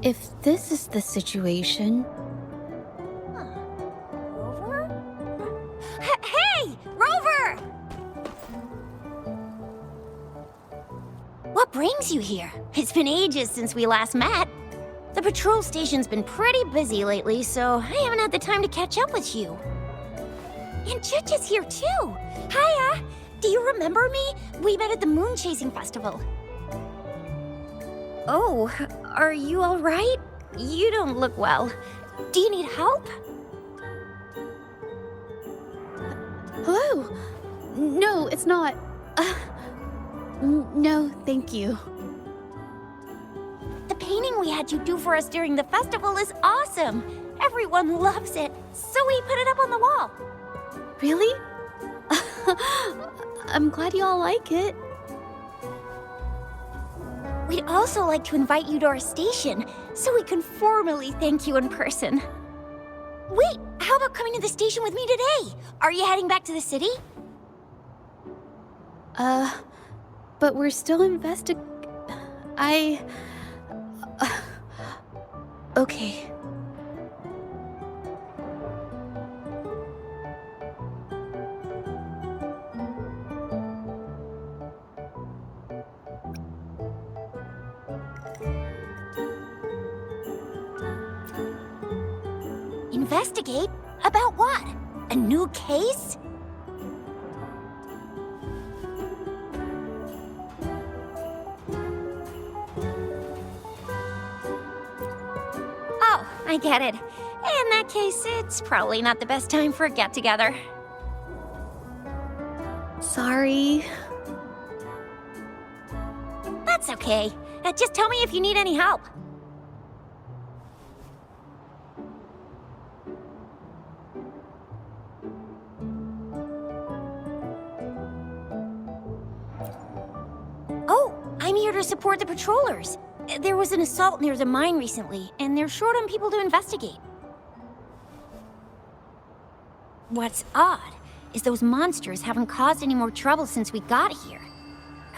If this is the situation... Rover? Hey! Rover! What brings you here? It's been ages since we last met. The patrol station's been pretty busy lately, so I haven't had the time to catch up with you. And Zhezhi's here too! Hiya! Do you remember me? We met at the moon chasing festival. Oh, are you alright? You don't look well. Do you need help? Hello? No, it's not. No, thank you. The painting we had you do for us during the festival is awesome! Everyone loves it, so we put it up on the wall. Really? I'm glad you all like it. We'd also like to invite you to our station, so we can formally thank you in person. Wait, how about coming to the station with me today? Are you heading back to the city? But we're still okay. Investigate? About what? A new case? Oh, I get it. In that case, it's probably not the best time for a get-together. Sorry. That's okay. Just tell me if you need any help. Oh, I'm here to support the patrollers. There was an assault near the mine recently, and they're short on people to investigate. What's odd is those monsters haven't caused any more trouble since we got here.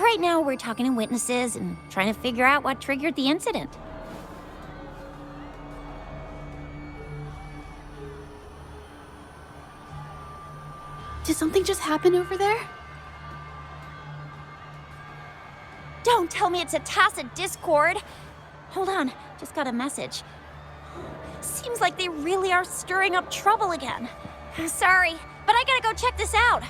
Right now, we're talking to witnesses and trying to figure out what triggered the incident. Did something just happen over there? Don't tell me it's a tacit discord. Hold on, just got a message. Seems like they really are stirring up trouble again. Sorry, but I gotta go check this out.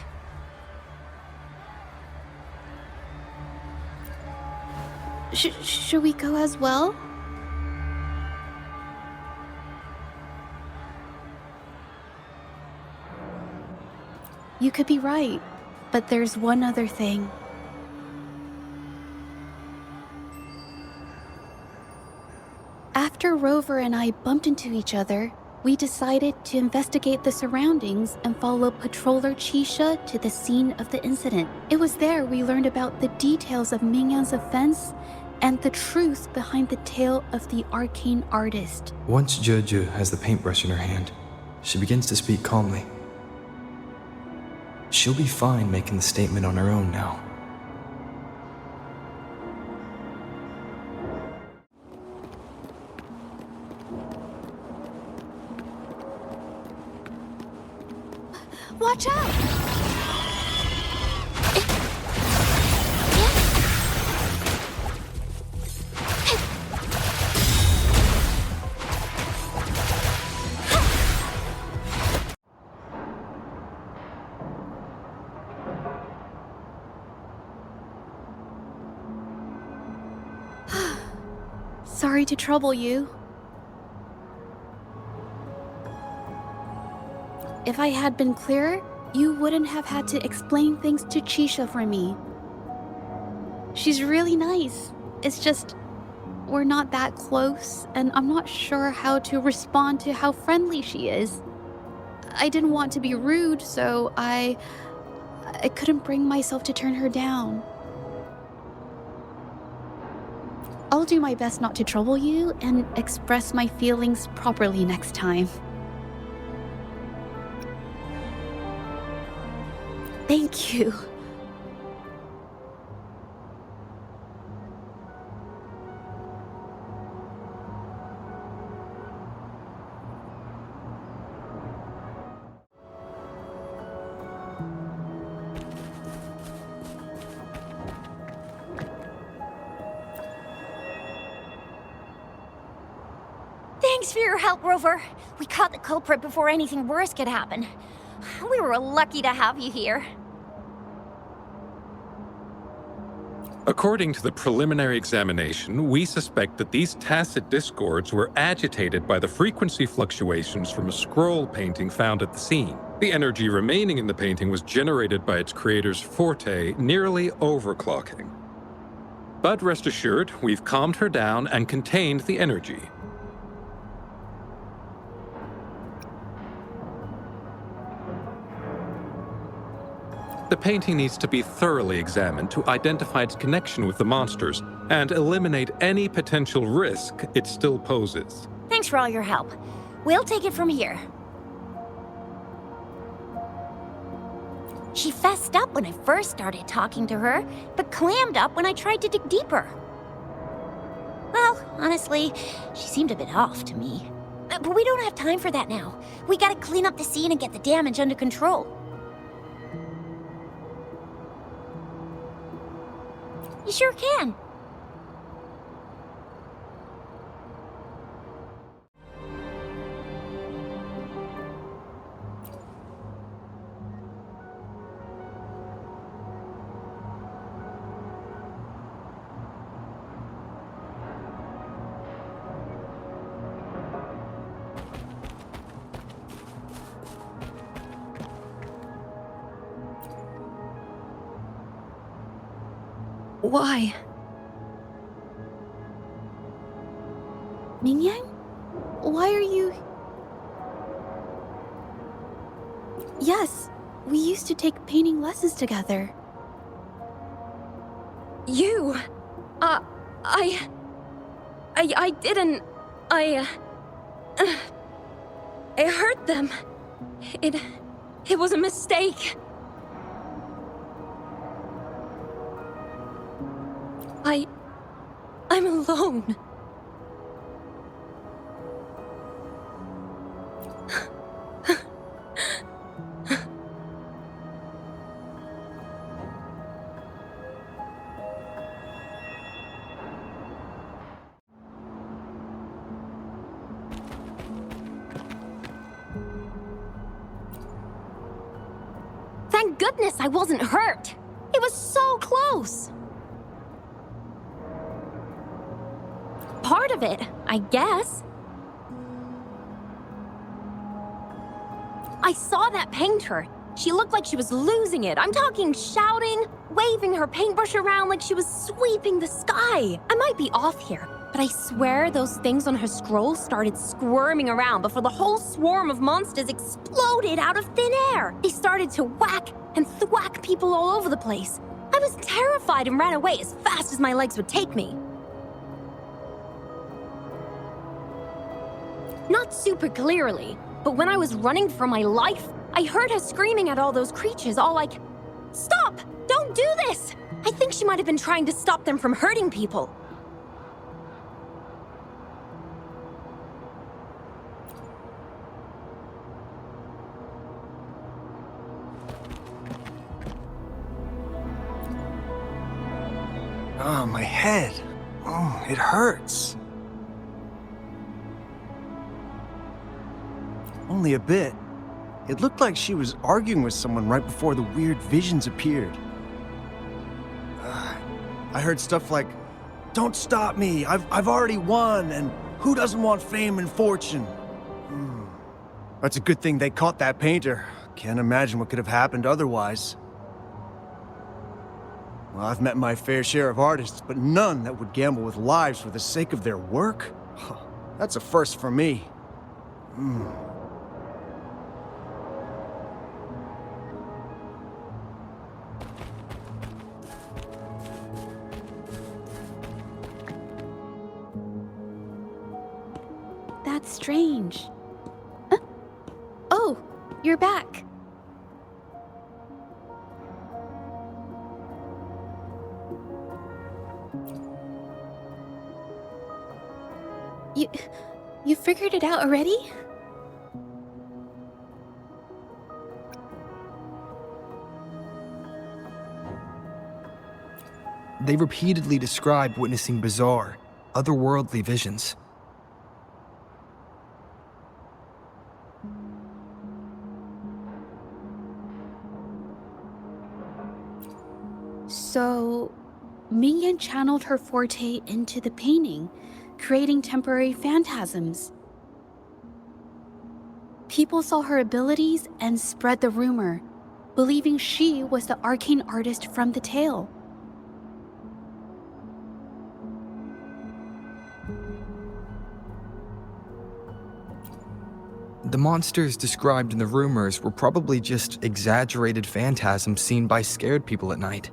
Should we go as well? You could be right, but there's one other thing. After Rover and I bumped into each other, we decided to investigate the surroundings and follow Patroller Chisha to the scene of the incident. It was there we learned about the details of Mingyan's offense and the truth behind the tale of the arcane artist. Once Zhezhi has the paintbrush in her hand, she begins to speak calmly. She'll be fine making the statement on her own now. Watch out! Sorry to trouble you. If I had been clearer, you wouldn't have had to explain things to Chisha for me. She's really nice. It's just, we're not that close, and I'm not sure how to respond to how friendly she is. I didn't want to be rude, so I couldn't bring myself to turn her down. I'll do my best not to trouble you and express my feelings properly next time. Thank you. Thanks for your help, Rover. We caught the culprit before anything worse could happen. We were lucky to have you here. According to the preliminary examination, we suspect that these tacit discords were agitated by the frequency fluctuations from a scroll painting found at the scene. The energy remaining in the painting was generated by its creator's forte, nearly overclocking. But rest assured, we've calmed her down and contained the energy. The painting needs to be thoroughly examined to identify its connection with the monsters and eliminate any potential risk it still poses. Thanks for all your help. We'll take it from here. She fessed up when I first started talking to her, but clammed up when I tried to dig deeper. Well, honestly, she seemed a bit off to me. But we don't have time for that now. We gotta clean up the scene and get the damage under control. You sure can. Why? Mingyang? Why are you... Yes, we used to take painting lessons together. You... I didn't... I hurt them. It was a mistake. I'm alone. Thank goodness I wasn't hurt. It was so close. Part of it, I guess. I saw that painter. She looked like she was losing it. I'm talking shouting, waving her paintbrush around like she was sweeping the sky. I might be off here, but I swear those things on her scroll started squirming around before the whole swarm of monsters exploded out of thin air. They started to whack and thwack people all over the place. I was terrified and ran away as fast as my legs would take me. Not super clearly, but when I was running for my life, I heard her screaming at all those creatures, all like, "Stop! Don't do this!" I think she might have been trying to stop them from hurting people. Oh, my head. Oh, it hurts. Only a bit. It looked like she was arguing with someone right before the weird visions appeared. I heard stuff like, "Don't stop me, I've already won, and who doesn't want fame and fortune?" That's a good thing they caught that painter. Can't imagine what could have happened otherwise. Well, I've met my fair share of artists, but none that would gamble with lives for the sake of their work? That's a first for me. That's strange. Oh, you're back. You figured it out already? They repeatedly described witnessing bizarre, otherworldly visions. So, Mingyan channeled her forte into the painting, creating temporary phantasms. People saw her abilities and spread the rumor, believing she was the arcane artist from the tale. The monsters described in the rumors were probably just exaggerated phantasms seen by scared people at night.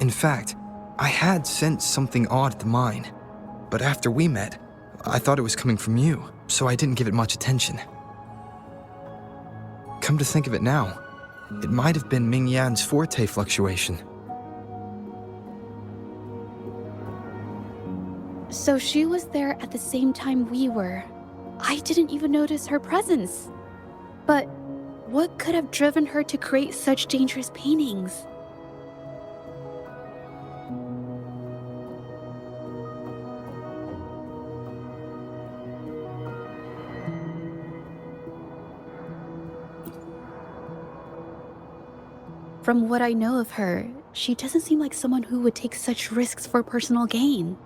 In fact, I had sensed something odd at the mine, but after we met, I thought it was coming from you, so I didn't give it much attention. Come to think of it now, it might have been Ming Yan's forte fluctuation. So she was there at the same time we were. I didn't even notice her presence. But what could have driven her to create such dangerous paintings? From what I know of her, she doesn't seem like someone who would take such risks for personal gain.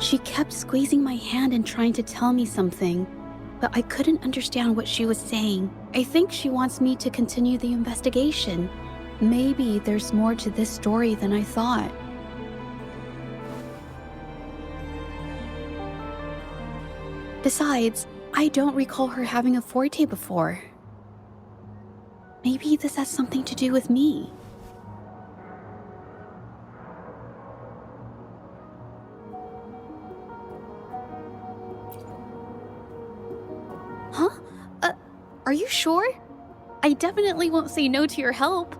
She kept squeezing my hand and trying to tell me something, but I couldn't understand what she was saying. I think she wants me to continue the investigation. Maybe there's more to this story than I thought. Besides, I don't recall her having a forte before. Maybe this has something to do with me. Huh? Are you sure? I definitely won't say no to your help.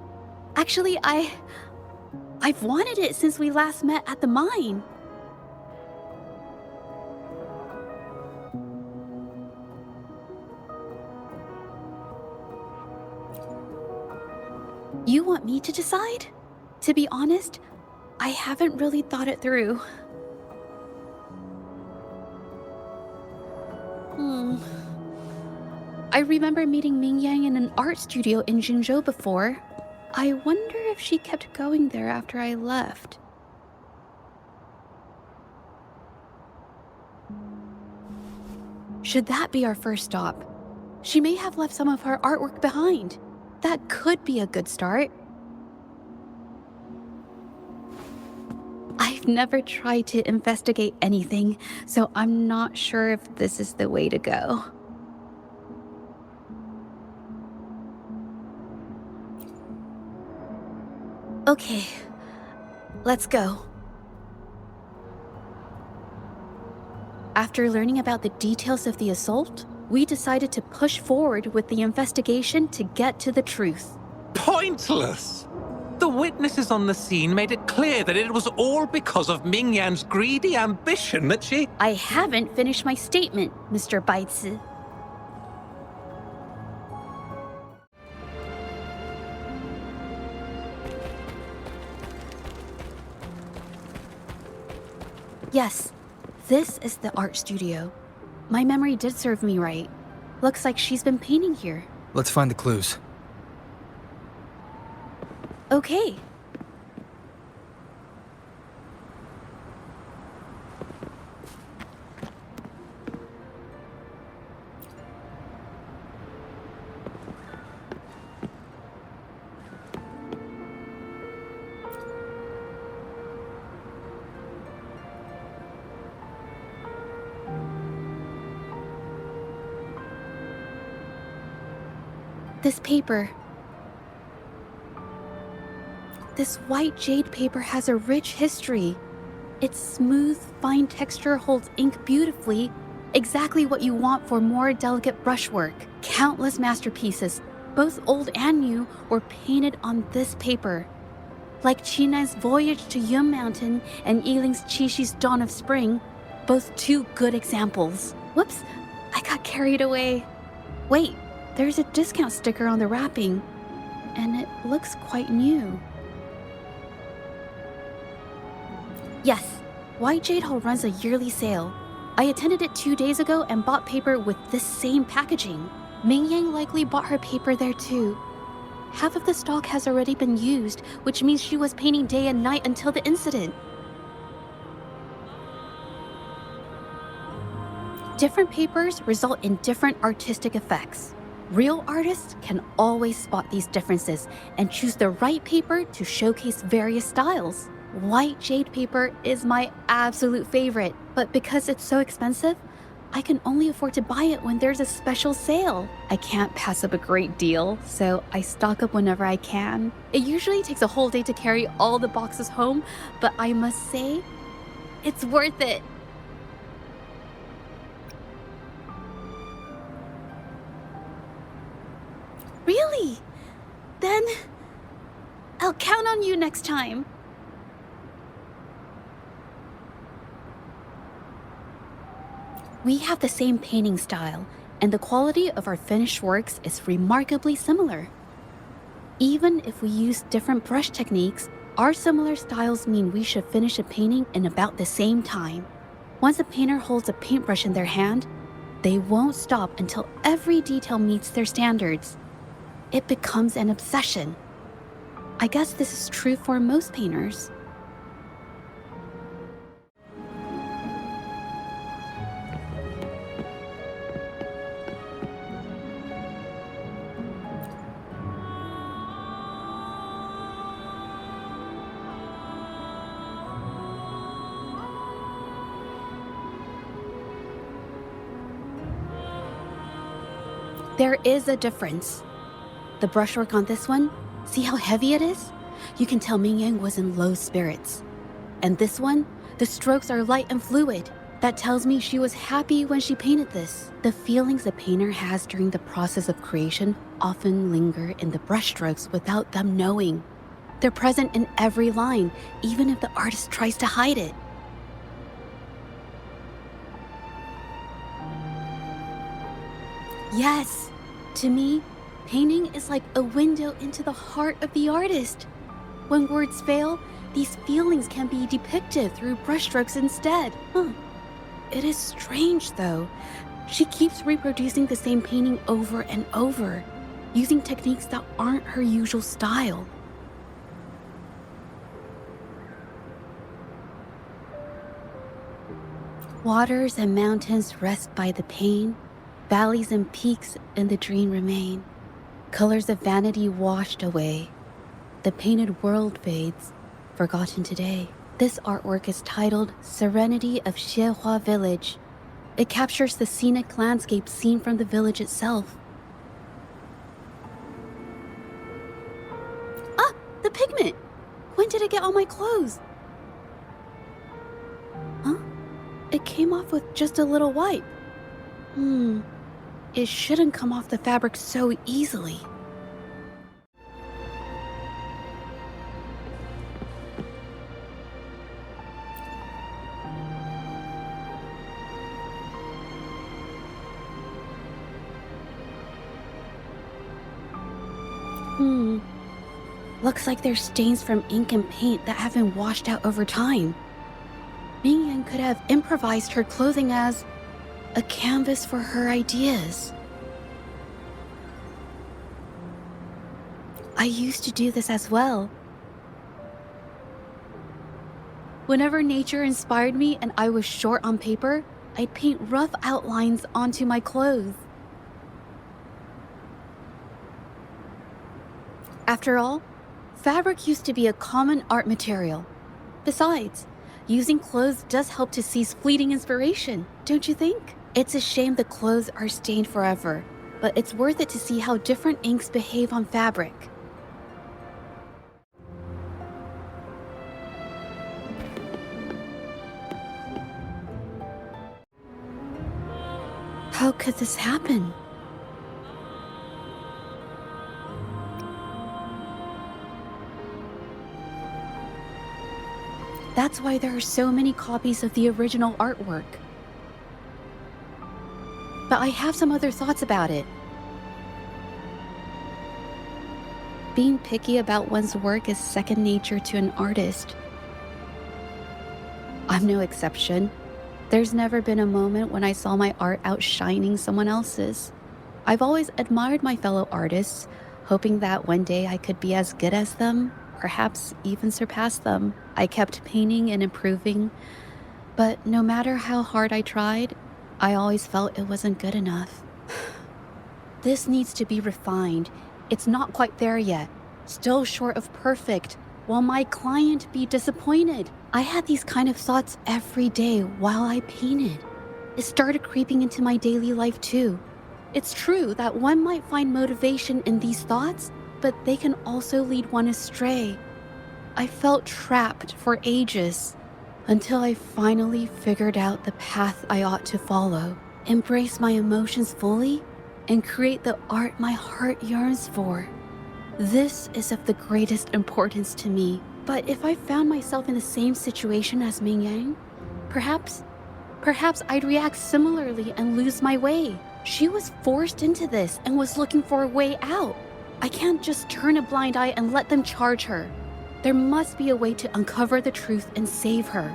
Actually, I've wanted it since we last met at the mine. You want me to decide? To be honest, I haven't really thought it through. I remember meeting Mingyang in an art studio in Jinzhou before. I wonder if she kept going there after I left. Should that be our first stop? She may have left some of her artwork behind. That could be a good start. I've never tried to investigate anything, so I'm not sure if this is the way to go. Okay, let's go. After learning about the details of the assault, we decided to push forward with the investigation to get to the truth. Pointless! The witnesses on the scene made it clear that it was all because of Mingyan's greedy ambition that she... I haven't finished my statement, Mr. Baizi. Yes, this is the art studio. My memory did serve me right. Looks like she's been painting here. Let's find the clues. Okay. This paper. This white jade paper has a rich history. Its smooth, fine texture holds ink beautifully, exactly what you want for more delicate brushwork. Countless masterpieces, both old and new, were painted on this paper. Like Qinan's Voyage to Yun Mountain and Yiling's Qixi's Dawn of Spring, both two good examples. Whoops, I got carried away. Wait, there's a discount sticker on the wrapping, and it looks quite new. Yes, White Jade Hall runs a yearly sale. I attended it 2 days ago and bought paper with this same packaging. Ming Yang likely bought her paper there too. Half of the stock has already been used, which means she was painting day and night until the incident. Different papers result in different artistic effects. Real artists can always spot these differences and choose the right paper to showcase various styles. White jade paper is my absolute favorite, but because it's so expensive, I can only afford to buy it when there's a special sale. I can't pass up a great deal, so I stock up whenever I can. It usually takes a whole day to carry all the boxes home, but I must say, it's worth it. Really? Then I'll count on you next time. We have the same painting style, and the quality of our finished works is remarkably similar. Even if we use different brush techniques, our similar styles mean we should finish a painting in about the same time. Once a painter holds a paintbrush in their hand, they won't stop until every detail meets their standards. It becomes an obsession. I guess this is true for most painters. There is a difference. The brushwork on this one, see how heavy it is? You can tell Ming Yang was in low spirits. And this one, the strokes are light and fluid. That tells me she was happy when she painted this. The feelings a painter has during the process of creation often linger in the brushstrokes without them knowing. They're present in every line, even if the artist tries to hide it. Yes, to me, painting is like a window into the heart of the artist. When words fail, these feelings can be depicted through brushstrokes instead. It is strange, though. She keeps reproducing the same painting over and over, using techniques that aren't her usual style. Waters and mountains rest by the pane. Valleys and peaks in the dream remain. Colors of vanity washed away. The painted world fades, forgotten today. This artwork is titled Serenity of Xiehua Village. It captures the scenic landscape seen from the village itself. Ah, the pigment! When did it get on my clothes? Huh? It came off with just a little wipe. It shouldn't come off the fabric so easily. Looks like there's stains from ink and paint that haven't washed out over time. Ming Yang could have improvised her clothing as a canvas for her ideas. I used to do this as well. Whenever nature inspired me and I was short on paper, I'd paint rough outlines onto my clothes. After all, fabric used to be a common art material. Besides, using clothes does help to seize fleeting inspiration, don't you think? It's a shame the clothes are stained forever, but it's worth it to see how different inks behave on fabric. How could this happen? That's why there are so many copies of the original artwork. But I have some other thoughts about it. Being picky about one's work is second nature to an artist. I'm no exception. There's never been a moment when I saw my art outshining someone else's. I've always admired my fellow artists, hoping that one day I could be as good as them, perhaps even surpass them. I kept painting and improving, but no matter how hard I tried, I always felt it wasn't good enough. This needs to be refined. It's not quite there yet. Still short of perfect. Will my client be disappointed? I had these kind of thoughts every day while I painted. It started creeping into my daily life too. It's true that one might find motivation in these thoughts, but they can also lead one astray. I felt trapped for ages until I finally figured out the path I ought to follow, embrace my emotions fully, and create the art my heart yearns for. This is of the greatest importance to me. But if I found myself in the same situation as Ming Yang, perhaps I'd react similarly and lose my way. She was forced into this and was looking for a way out. I can't just turn a blind eye and let them charge her. There must be a way to uncover the truth and save her.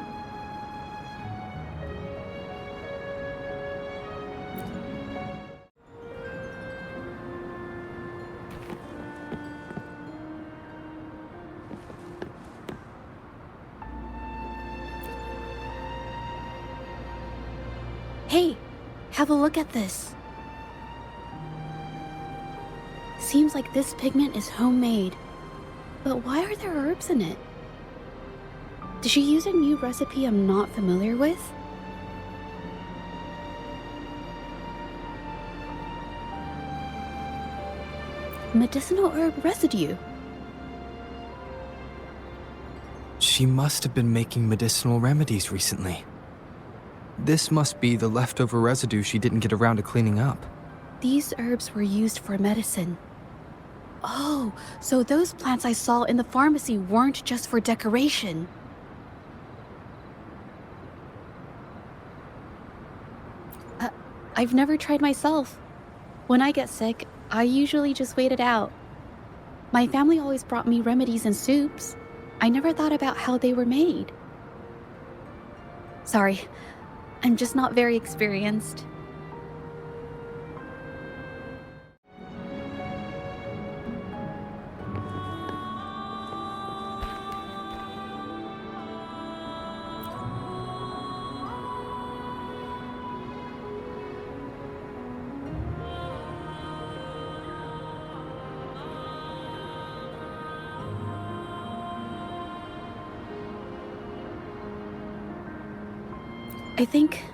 Hey, have a look at this. Seems like this pigment is homemade. But why are there herbs in it? Did she use a new recipe I'm not familiar with? Medicinal herb residue. She must have been making medicinal remedies recently. This must be the leftover residue she didn't get around to cleaning up. These herbs were used for medicine. Oh, so those plants I saw in the pharmacy weren't just for decoration. I've never tried myself. When I get sick, I usually just wait it out. My family always brought me remedies and soups. I never thought about how they were made. Sorry, I'm just not very experienced. I think...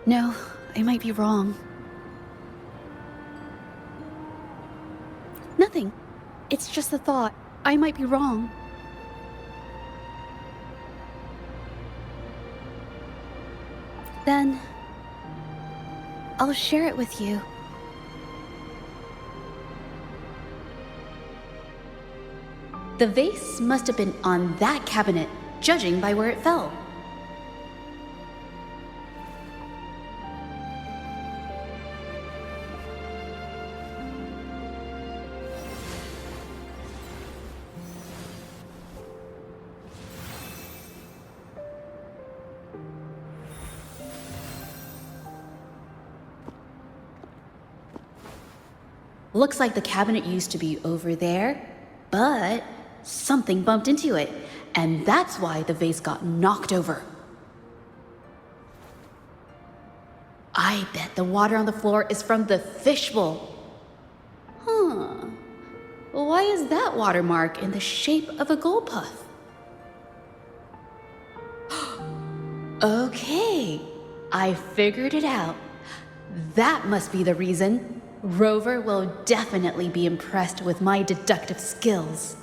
No, I might be wrong. Nothing. It's just a thought. I might be wrong. Then... I'll share it with you. The vase must have been on that cabinet, judging by where it fell. Looks like the cabinet used to be over there, but something bumped into it, and that's why the vase got knocked over. I bet the water on the floor is from the fishbowl. Huh. Why is that watermark in the shape of a gold puff? Okay, I figured it out. That must be the reason. Rover will definitely be impressed with my deductive skills.